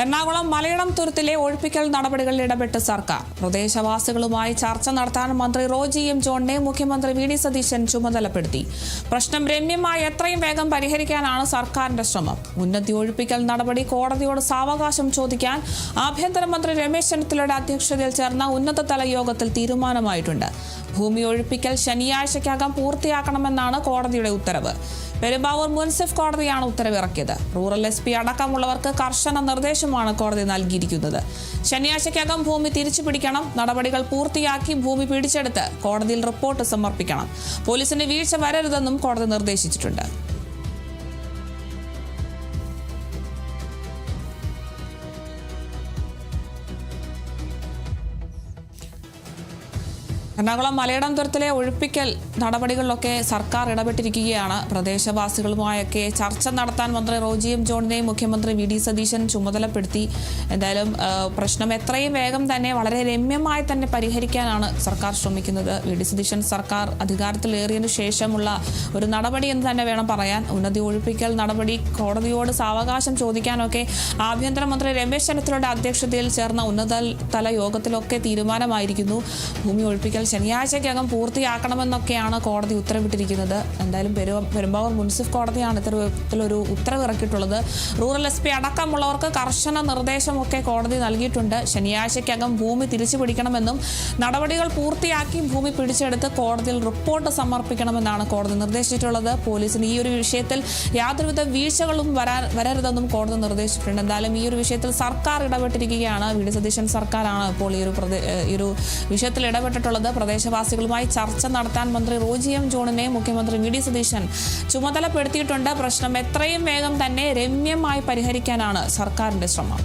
എറണാകുളം മലയിടം തുരുത്തിലെ ഒഴിപ്പിക്കൽ നടപടികളിൽ ഇടപെട്ട് സർക്കാർ. പ്രദേശവാസികളുമായി ചർച്ച നടത്താൻ മന്ത്രി റോജി എം ജോണിനെ മുഖ്യമന്ത്രി വി ഡി സതീശൻ ചുമതലപ്പെടുത്തി. പ്രശ്നം രമ്യമായി എത്രയും വേഗം പരിഹരിക്കാനാണ് സർക്കാരിന്റെ ശ്രമം. ഉന്നതി ഒഴിപ്പിക്കൽ നടപടി കോടതിയോട് സാവകാശം ചോദിക്കാൻ ആഭ്യന്തരമന്ത്രി രമേശ് ചെന്നിത്തലയുടെ അധ്യക്ഷതയിൽ ചേർന്ന ഉന്നതതല യോഗത്തിൽ തീരുമാനമായിട്ടുണ്ട്. ഭൂമി ഒഴിപ്പിക്കൽ ശനിയാഴ്ചയ്ക്കകം പൂർത്തിയാക്കണമെന്നാണ് കോടതിയുടെ ഉത്തരവ്. പെരുമ്പാവൂർ മുൻസിഫ് കോടതിയാണ് ഉത്തരവിറക്കിയത്. റൂറൽ SP അടക്കമുള്ളവർക്ക് കർശന നിർദ്ദേശമാണ് കോടതി നൽകിയിരിക്കുന്നത്. ശനിയാഴ്ചയ്ക്കകം ഭൂമി തിരിച്ചുപിടിക്കണം. നടപടികൾ പൂർത്തിയാക്കി ഭൂമി പിടിച്ചെടുത്ത് കോടതിയിൽ റിപ്പോർട്ട് സമർപ്പിക്കണം. പോലീസിന് വീഴ്ച വരരുതെന്നും കോടതി നിർദ്ദേശിച്ചിട്ടുണ്ട്. എറണാകുളം മലയിടം തുരുത്തിലെ ഒഴിപ്പിക്കൽ നടപടികളിലൊക്കെ സർക്കാർ ഇടപെട്ടിരിക്കുകയാണ്. പ്രദേശവാസികളുമായൊക്കെ ചർച്ച നടത്താൻ മന്ത്രി റോജി എം ജോണിനെയും മുഖ്യമന്ത്രി വി ഡി സതീശൻ ചുമതലപ്പെടുത്തി. എന്തായാലും പ്രശ്നം എത്രയും വേഗം തന്നെ വളരെ രമ്യമായി തന്നെ പരിഹരിക്കാനാണ് സർക്കാർ ശ്രമിക്കുന്നത്. വി ഡി സതീശൻ സർക്കാർ അധികാരത്തിലേറിയതിനു ശേഷമുള്ള ഒരു നടപടി എന്ന് തന്നെ വേണം പറയാൻ. ഉന്നതി ഒഴിപ്പിക്കൽ നടപടി കോടതിയോട് സാവകാശം ചോദിക്കാനൊക്കെ ആഭ്യന്തരമന്ത്രി രമേശ് ചെന്നിത്തലയുടെ അധ്യക്ഷതയിൽ ചേർന്ന ഉന്നതതല യോഗത്തിലൊക്കെ തീരുമാനമായിരിക്കുന്നു. ഭൂമി ഒഴിപ്പിക്കൽ ശനിയാഴ്ചയ്ക്കകം പൂർത്തിയാക്കണമെന്നൊക്കെയാണ് കോടതി ഉത്തരവിട്ടിരിക്കുന്നത്. എന്തായാലും പെരുമ്പാവൂർ മുൻസിഫ് കോടതിയാണ് ഇത്തരത്തിലൊരു ഉത്തരവ് ഇറക്കിയിട്ടുള്ളത്. റൂറൽ SP അടക്കമുള്ളവർക്ക് കർശന നിർദ്ദേശമൊക്കെ കോടതി നൽകിയിട്ടുണ്ട്. ശനിയാഴ്ചയ്ക്കകം ഭൂമി തിരിച്ചു പിടിക്കണമെന്നും നടപടികൾ പൂർത്തിയാക്കി ഭൂമി പിടിച്ചെടുത്ത് കോടതിയിൽ റിപ്പോർട്ട് സമർപ്പിക്കണമെന്നാണ് കോടതി നിർദ്ദേശിച്ചിട്ടുള്ളത്. പോലീസിന് ഈ ഒരു വിഷയത്തിൽ യാതൊരുവിധ വീഴ്ചകളും വരരുതെന്നും കോടതി നിർദ്ദേശിച്ചിട്ടുണ്ട്. എന്തായാലും ഈ ഒരു വിഷയത്തിൽ സർക്കാർ ഇടപെട്ടിരിക്കുകയാണ്. വി ഡി സതീശൻ സർക്കാരാണ് ഇപ്പോൾ ഈ ഒരു വിഷയത്തിൽ ഇടപെട്ടിട്ടുള്ളത്. പ്രദേശവാസികളുമായി ചർച്ച നടത്താൻ മന്ത്രി റോജി എം ജോണിനെ മുഖ്യമന്ത്രി വി ഡി സതീശൻ ചുമതലപ്പെടുത്തിയിട്ടുണ്ട്. പ്രശ്നം എത്രയും വേഗം തന്നെ രമ്യമായി പരിഹരിക്കാനാണ് സർക്കാരിന്റെ ശ്രമം.